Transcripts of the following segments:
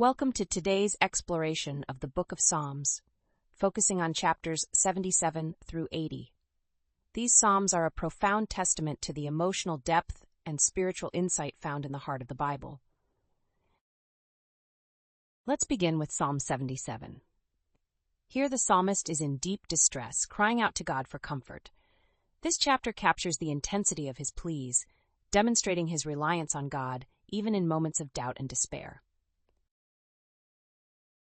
Welcome to today's exploration of the Book of Psalms, focusing on chapters 77 through 80. These psalms are a profound testament to the emotional depth and spiritual insight found in the heart of the Bible. Let's begin with Psalm 77. Here the psalmist is in deep distress, crying out to God for comfort. This chapter captures the intensity of his pleas, demonstrating his reliance on God even in moments of doubt and despair.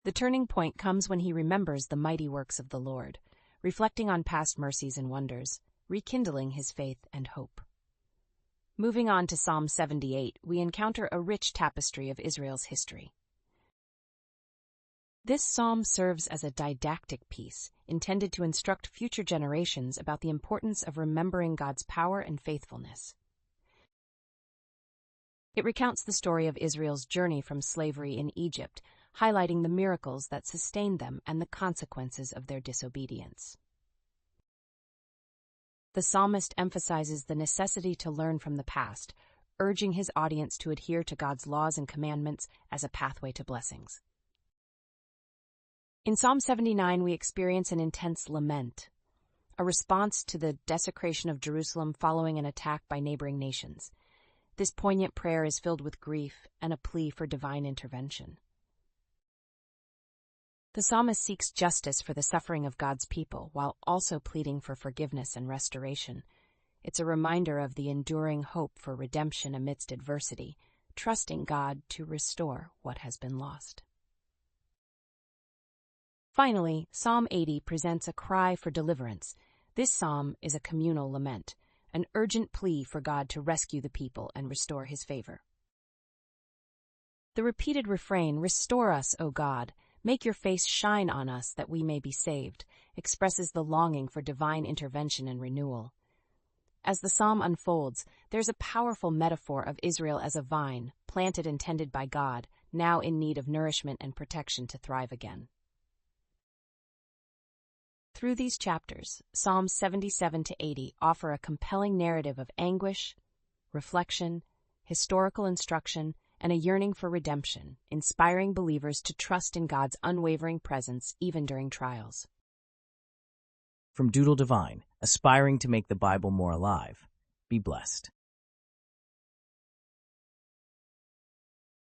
The turning point comes when he remembers the mighty works of the Lord, reflecting on past mercies and wonders, rekindling his faith and hope. Moving on to Psalm 78, we encounter a rich tapestry of Israel's history. This psalm serves as a didactic piece, intended to instruct future generations about the importance of remembering God's power and faithfulness. It recounts the story of Israel's journey from slavery in Egypt, highlighting the miracles that sustained them and the consequences of their disobedience. The psalmist emphasizes the necessity to learn from the past, urging his audience to adhere to God's laws and commandments as a pathway to blessings. In Psalm 79, we experience an intense lament, a response to the desecration of Jerusalem following an attack by neighboring nations. This poignant prayer is filled with grief and a plea for divine intervention. The psalmist seeks justice for the suffering of God's people while also pleading for forgiveness and restoration. It's a reminder of the enduring hope for redemption amidst adversity, trusting God to restore what has been lost. Finally, Psalm 80 presents a cry for deliverance. This psalm is a communal lament, an urgent plea for God to rescue the people and restore his favor. The repeated refrain, "Restore us, O God, make your face shine on us that we may be saved," expresses the longing for divine intervention and renewal. As the psalm unfolds, there's a powerful metaphor of Israel as a vine, planted and tended by God, now in need of nourishment and protection to thrive again. Through these chapters, Psalms 77 to 80 offer a compelling narrative of anguish, reflection, historical instruction, and a yearning for redemption, inspiring believers to trust in God's unwavering presence even during trials. From Doodle Divine, aspiring to make the Bible more alive. Be blessed.